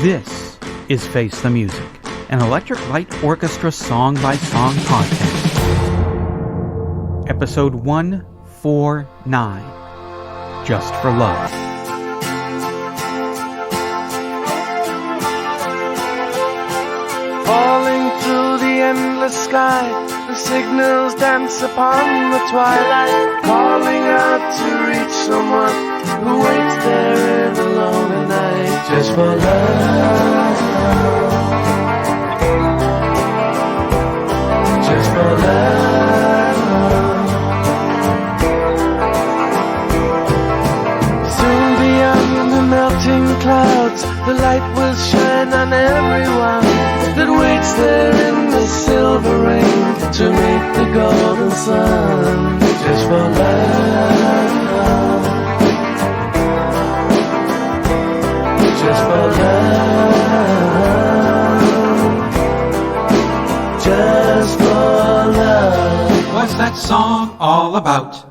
This is Face the Music, an Electric Light Orchestra song-by-song podcast. Episode 149, Just for Love. Falling through the endless sky, the signals dance upon the twilight, calling out to reach someone who waits there in a lonely night. Just for love, just for love. Soon beyond the melting clouds, the light will shine on everyone that waits there in the silver rain to meet the golden sun. Just for love, just for love, just for love. What's that song all about?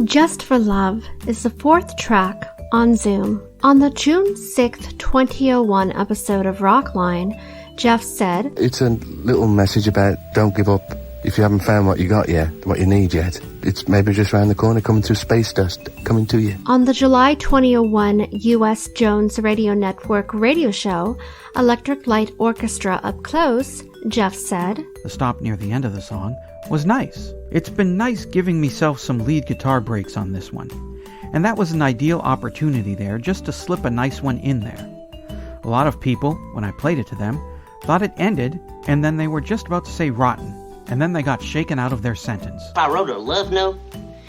Just for Love is the fourth track on Zoom. On the June 6th, 2001 episode of Rockline, Jeff said, "It's a little message about don't give up if you haven't found what you got yet, what you need yet. It's maybe just around the corner, coming through space dust, coming to you." On the July 2001 U.S. Jones Radio Network radio show, Electric Light Orchestra Up Close, Jeff said, The stop near the end of the song was nice. It's been nice giving myself some lead guitar breaks on this one. And that was an ideal opportunity there just to slip a nice one in there. A lot of people, when I played it to them, thought it ended, and then they were just about to say rotten, and then they got shaken out of their sentence. I wrote a love note,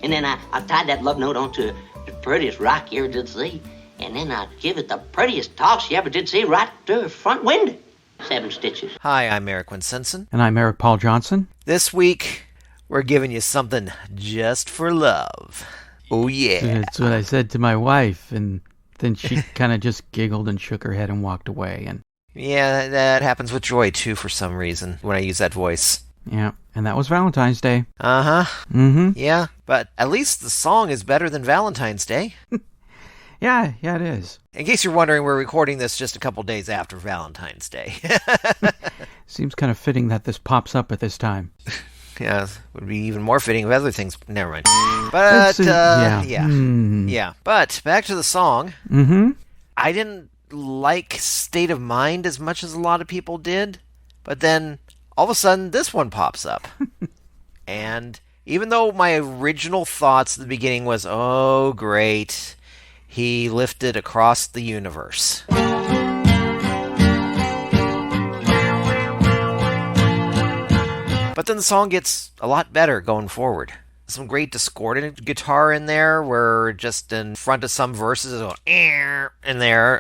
and then I tied that love note onto the prettiest rock you ever did see, and then I give it the prettiest toss you ever did see right to her front window. 7 stitches. Hi, I'm Eric Winsenson. And I'm Eric Paul Johnson. This week, we're giving you something just for love. Oh, yeah. That's what I said to my wife, and then she kind of just giggled and shook her head and walked away. And yeah, that happens with Joy, too, for some reason, when I use that voice. yeah, and that was Valentine's Day. Uh-huh. Mm-hmm. Yeah, but at least the song is better than Valentine's Day. Yeah, it is. In case you're wondering, we're recording this just a couple days after Valentine's Day. Seems kind of fitting that this pops up at this time. Yeah, would be even more fitting if other things... Never mind. But, yeah. Yeah. But, back to the song. Mm-hmm. I didn't like State of Mind as much as a lot of people did. But then, all of a sudden, this one pops up. And even though my original thoughts at the beginning was, oh, great, he lifted across the universe. But then the song gets a lot better going forward. Some great discordant guitar in there, where just in front of some verses, it'll go in there.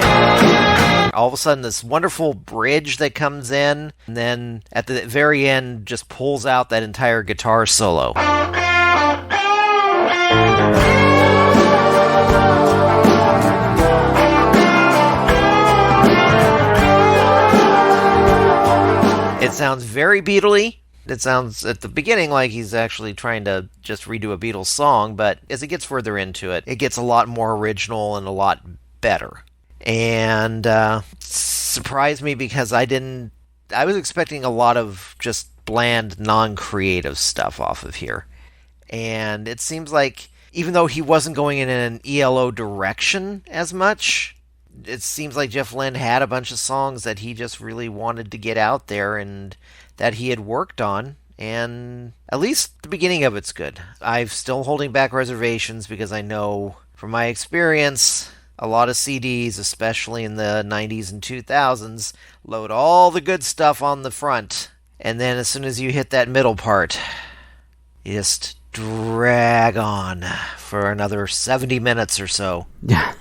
All of a sudden, this wonderful bridge that comes in, and then at the very end, just pulls out that entire guitar solo. It sounds very Beatle-y. It sounds at the beginning like he's actually trying to just redo a Beatles song, but as it gets further into it, it gets a lot more original and a lot better. And surprised me because I was expecting a lot of just bland, non-creative stuff off of here. And it seems like, even though he wasn't going in an ELO direction as much, it seems like Jeff Lynne had a bunch of songs that he just really wanted to get out there and that he had worked on, and at least the beginning of it's good. I'm still holding back reservations because I know from my experience, a lot of CDs, especially in the 90s and 2000s, load all the good stuff on the front, and then as soon as you hit that middle part, you just drag on for another 70 minutes or so. Yeah.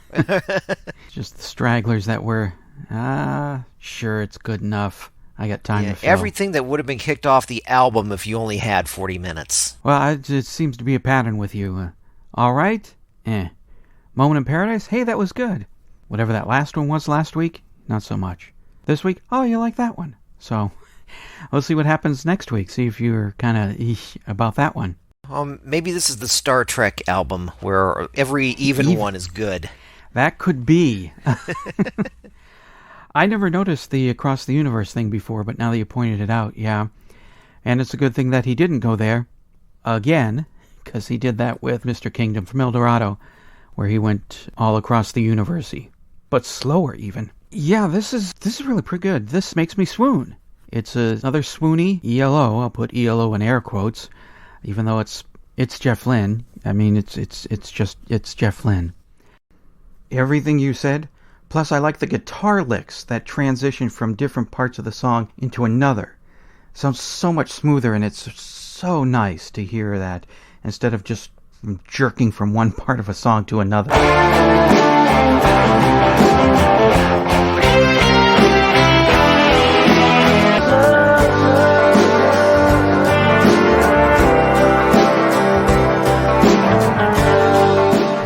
Just the stragglers that were, sure, it's good enough. I got time to fill. Everything that would have been kicked off the album if you only had 40 minutes. Well, it seems to be a pattern with you. All right? Moment in Paradise? Hey, that was good. Whatever that last one was last week? Not so much. This week? Oh, you like that one. So, we'll see what happens next week. See if you're kind of about that one. Maybe this is the Star Trek album where every even one is good. That could be. I never noticed the Across the Universe thing before, but now that you pointed it out, yeah. And it's a good thing that he didn't go there again, because he did that with Mr. Kingdom from El Dorado, where he went all across the universe, but slower even. Yeah, this is really pretty good. This makes me swoon. It's another swoony ELO. I'll put ELO in air quotes, even though it's Jeff Lynne. I mean, it's Jeff Lynne. Everything you said. Plus, I like the guitar licks that transition from different parts of the song into another. Sounds so much smoother, and it's so nice to hear that instead of just jerking from one part of a song to another.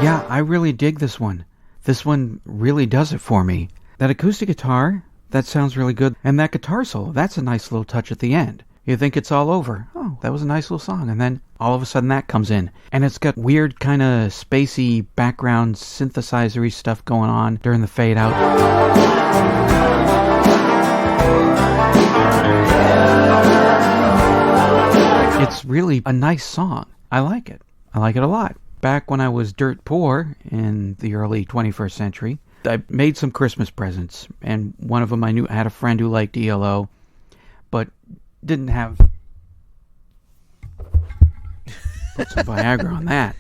Yeah, I really dig this one. This one really does it for me. That acoustic guitar, that sounds really good. And that guitar solo, that's a nice little touch at the end. You think it's all over. Oh, that was a nice little song. And then all of a sudden that comes in. And it's got weird kind of spacey background synthesizer-y stuff going on during the fade out. It's really a nice song. I like it. I like it a lot. Back when I was dirt poor in the early 21st century, I made some Christmas presents, and one of them I knew I had a friend who liked ELO, but didn't have... Put some Viagra on that.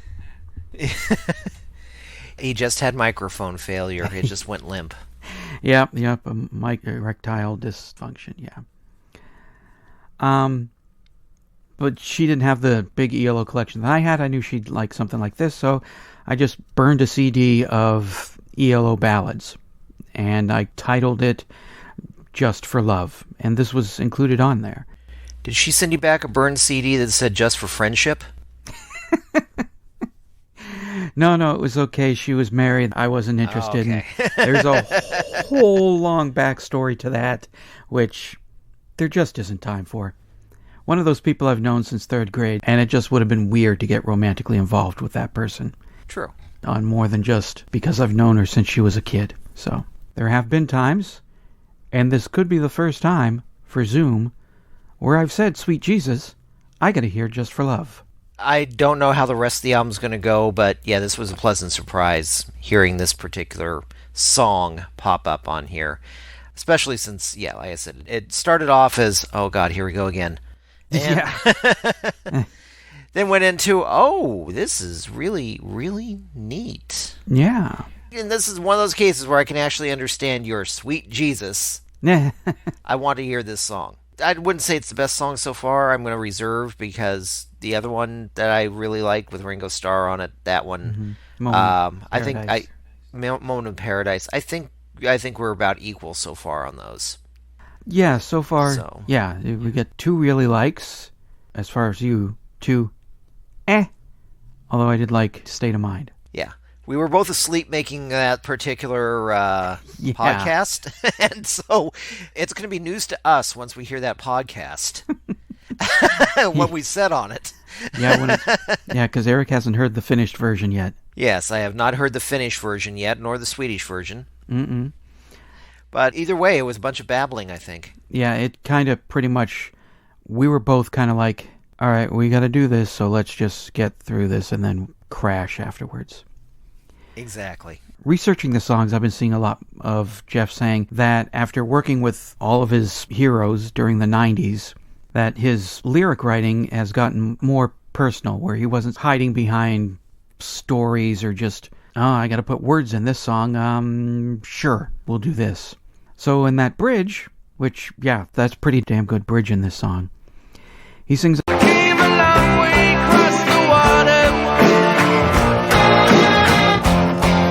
He just had microphone failure. It just went limp. Yep, erectile dysfunction, yeah. But she didn't have the big ELO collection that I had. I knew she'd like something like this, so I just burned a CD of ELO ballads, and I titled it Just for Love, and this was included on there. Did she send you back a burned CD that said Just for Friendship? No, it was okay. She was married. I wasn't interested. Okay. There's a whole long backstory to that, which there just isn't time for. One of those people I've known since 3rd grade, and it just would have been weird to get romantically involved with that person. True. On more than just because I've known her since she was a kid. So, there have been times, and this could be the first time, for Zoom, where I've said, Sweet Jesus, I gotta hear Just for Love. I don't know how the rest of the album's going to go, but yeah, this was a pleasant surprise hearing this particular song pop up on here. Especially since, yeah, like I said, it started off as, oh god, here we go again. And yeah. Then went into, oh, this is really, really neat. Yeah. And this is one of those cases where I can actually understand your Sweet Jesus. I want to hear this song. I wouldn't say it's the best song so far. I'm going to reserve because the other one that I really like with Ringo Starr on it, that one, I think Moment of Paradise. I think we're about equal so far on those. Yeah, so far, yeah, we get 2 really likes. As far as you, 2, although I did like State of Mind. Yeah. We were both asleep making that particular podcast, and so it's going to be news to us once we hear that podcast, what we said on it. Yeah, because Eric hasn't heard the finished version yet. Yes, I have not heard the Finnish version yet, nor the Swedish version. Mm-mm. But either way, it was a bunch of babbling, I think. Yeah, it kind of pretty much, we were both kind of like, all right, we got to do this, so let's just get through this and then crash afterwards. Exactly. Researching the songs, I've been seeing a lot of Jeff saying that after working with all of his heroes during the 90s, that his lyric writing has gotten more personal, where he wasn't hiding behind stories or just, oh, I got to put words in this song, sure, we'll do this. So in that bridge, which, yeah, that's pretty damn good bridge in this song, he sings, Came a long way across the water.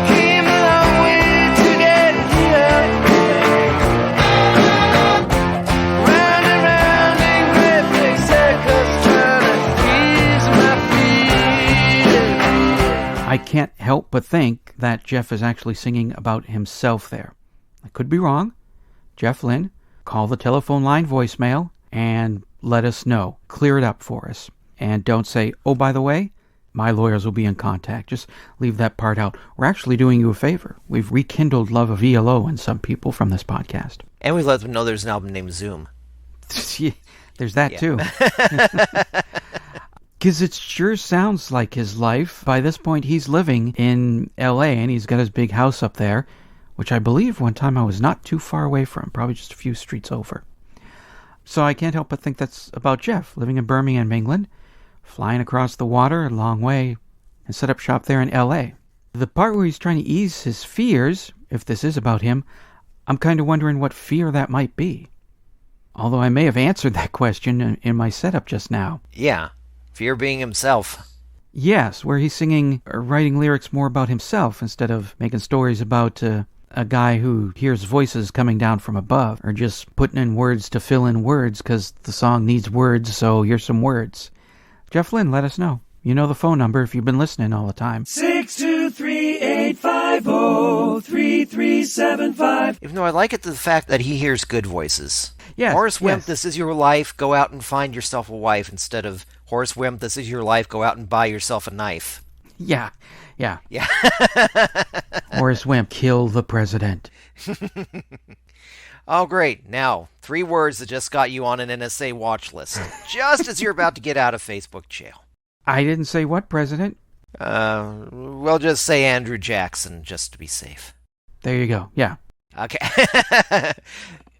Came a long way to get here. Round and round in great big circles, trying to ease my feet. I can't help but think that Jeff is actually singing about himself there. I could be wrong. Jeff Lynne, call the telephone line voicemail and let us know. Clear it up for us. And don't say, oh, by the way, My lawyers will be in contact. Just leave that part out. We're actually doing you a favor. We've rekindled love of ELO in some people from this podcast. And we let them know there's an album named Zoom. There's that too. Because it sure sounds like his life. By this point, he's living in L.A., and he's got his big house up there, which I believe one time I was not too far away from, probably just a few streets over. So I can't help but think that's about Jeff, living in Birmingham, England, flying across the water a long way, and set up shop there in L.A. The part where he's trying to ease his fears, if this is about him, I'm kind of wondering what fear that might be. Although I may have answered that question in my setup just now. Yeah. Fear being himself. Yes, where he's singing or writing lyrics more about himself instead of making stories about a guy who hears voices coming down from above, or just putting in words to fill in words because the song needs words, so here's some words. Jeff Lynne, let us know. You know the phone number if you've been listening all the time. 623-850-3375. Even though I like it the fact that he hears good voices. Yes, Horace Wimp, yes. this is your life, go out and find yourself a wife, instead of Horace Wimp, this is your life, go out and buy yourself a knife. Yeah. Yeah. Horace Wimp, kill the president. Oh, great. Now, 3 words that just got you on an NSA watch list, just as you're about to get out of Facebook jail. I didn't say what president. We'll just say Andrew Jackson, just to be safe. There you go. Yeah. Okay.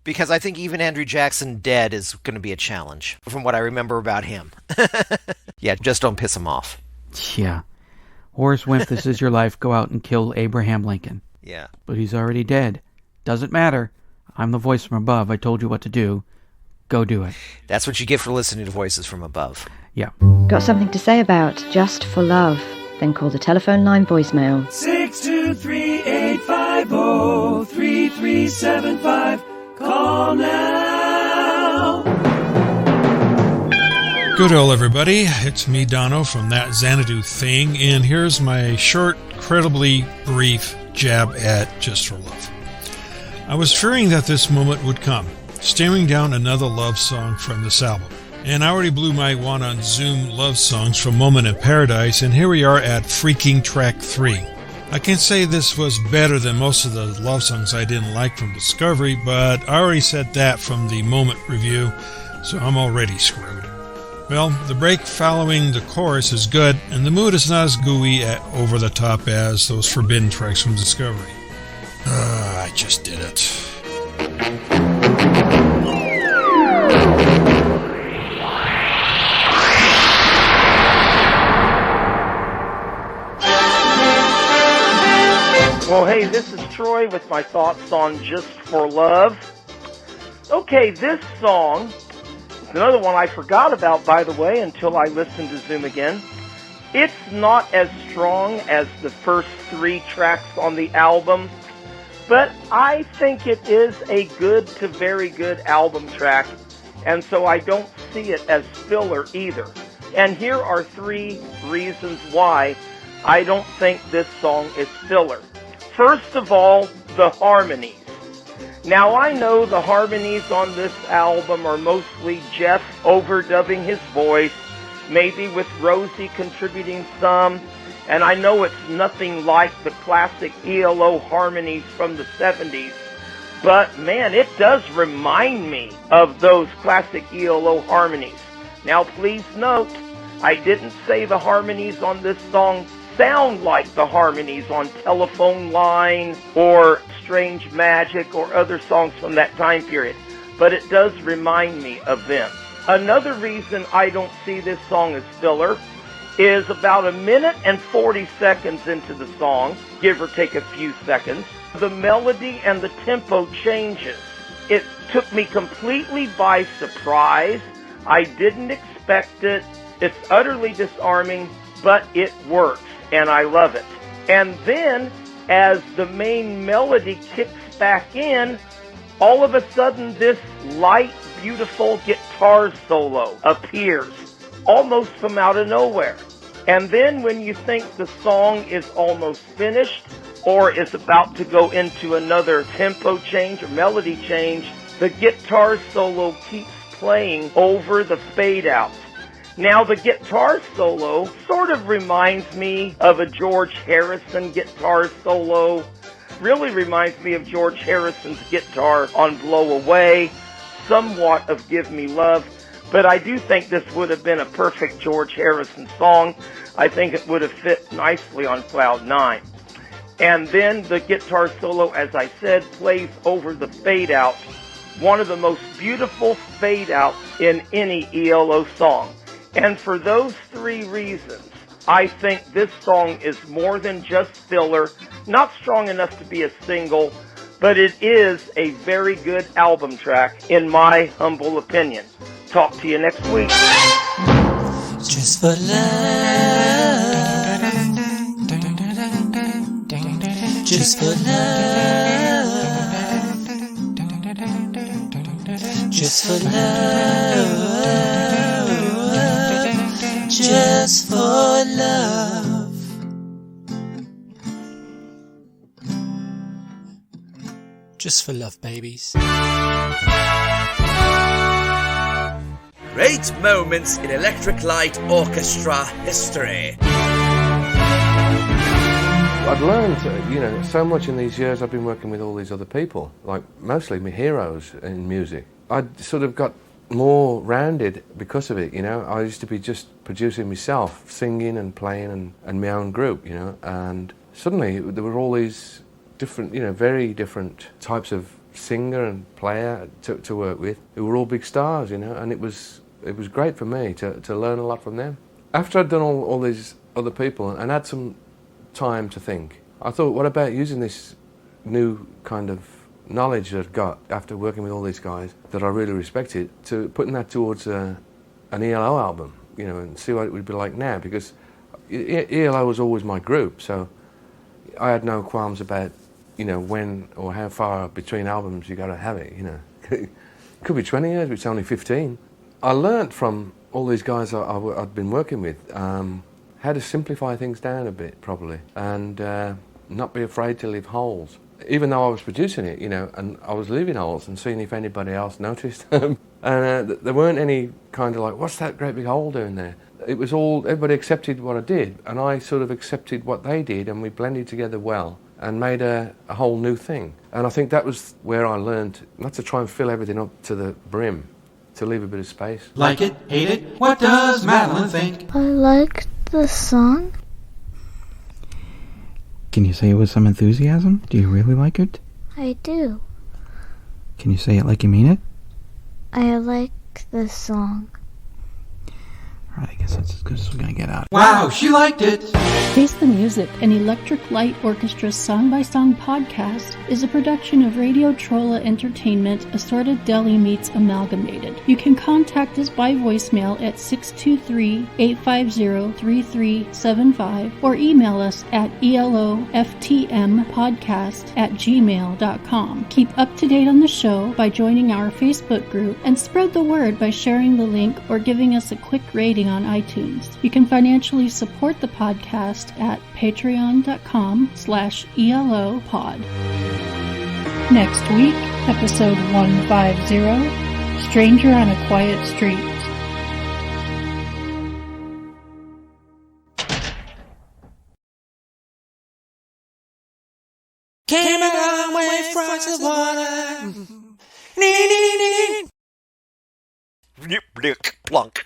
Because I think even Andrew Jackson dead is going to be a challenge, from what I remember about him. Yeah, just don't piss him off. Yeah. Horace Wimp, this is your life, go out and kill Abraham Lincoln. Yeah. But he's already dead. Doesn't matter. I'm the voice from above. I told you what to do. Go do it. That's what you get for listening to voices from above. Yeah. Got something to say about Just for Love? Then call the telephone line voicemail. 623-850-3375. Call now. Good all, everybody. It's me, Dono, from That Xanadu Thing, and here's my short, incredibly brief jab at Just for Love. I was fearing that this moment would come, staring down another love song from this album. And I already blew my wad on Zoom love songs from Moment in Paradise, and here we are at freaking track 3. I can say this was better than most of the love songs I didn't like from Discovery, but I already said that from the Moment review, so I'm already screwed. Well, the break following the chorus is good, and the mood is not as gooey over the top as those forbidden tracks from Discovery. I just did it. Well, hey, this is Troy with my thoughts on Just for Love. Okay, this song is another one I forgot about, by the way, until I listened to Zoom again. It's not as strong as the first 3 tracks on the album, but I think it is a good to very good album track, and so I don't see it as filler either. And here are 3 reasons why I don't think this song is filler. First of all, the harmonies. Now, I know the harmonies on this album are mostly Jeff overdubbing his voice, maybe with Rosie contributing some, and I know it's nothing like the classic ELO harmonies from the 70s, but man, it does remind me of those classic ELO harmonies. Now, please note, I didn't say the harmonies on this song sound like the harmonies on Telephone Line or Strange Magic or other songs from that time period, but it does remind me of them. Another reason I don't see this song as filler is about 1 minute and 40 seconds into the song, give or take a few seconds, the melody and the tempo changes. It took me completely by surprise. I didn't expect it. It's utterly disarming, but it works, and I love it. And then, as the main melody kicks back in, all of a sudden this light, beautiful guitar solo appears, almost from out of nowhere. And then when you think the song is almost finished, or is about to go into another tempo change or melody change, the guitar solo keeps playing over the fade out. Now, the guitar solo sort of reminds me of a George Harrison guitar solo. Really reminds me of George Harrison's guitar on Blow Away, somewhat of Give Me Love, but I do think this would have been a perfect George Harrison song. I think it would have fit nicely on Cloud 9. And then the guitar solo, as I said, plays over the fade out, one of the most beautiful fade outs in any ELO song. And for those three reasons, I think this song is more than just filler, not strong enough to be a single, but it is a very good album track, in my humble opinion. Talk to you next week. Just for love. Just for love. Just for love. Just for love. Just for love, babies. Great moments in Electric Light Orchestra history. I've learned, so much in these years I've been working with all these other people, like mostly my heroes in music. I sort of got more rounded because of it, I used to be just producing myself, singing and playing and my own group, and suddenly there were all these different, very different types of singer and player to work with, who were all big stars, and it was great for me to learn a lot from them. After I'd done all these other people and had some time to think, I thought, what about using this new kind of knowledge that I've got after working with all these guys that I really respected, to putting that towards an ELO album, and see what it would be like now, because ELO was always my group, so I had no qualms about, when or how far between albums you got to have it, It could be 20 years, but it's only 15. I learnt from all these guys I'd been working with how to simplify things down a bit, probably, and not be afraid to leave holes. Even though I was producing it, and I was leaving holes and seeing if anybody else noticed them. And there weren't any kind of like, what's that great big hole doing there? It was all, everybody accepted what I did, and I sort of accepted what they did, and we blended together well and made a whole new thing. And I think that was where I learned not to try and fill everything up to the brim, to leave a bit of space. Like it, hate it, what does Madeline think? I like the song. Can you say it with some enthusiasm? Do you really like it? I do. Can you say it like you mean it? I like the song. Alright, I guess that's as good as we're gonna get out. Wow, she liked it! Face the Music, an Electric Light Orchestra's song-by-song podcast, is a production of Radio Trolla Entertainment, Assorted Deli Meats Amalgamated. You can contact us by voicemail at 623-850-3375 or email us at eloftmpodcast@gmail.com. Keep up to date on the show by joining our Facebook group and spread the word by sharing the link or giving us a quick rating on iTunes. You can financially support the podcast at patreon.com/ELOpod. Next week, episode 150, Stranger on a Quiet Street. Came a long way from the water. Plunk.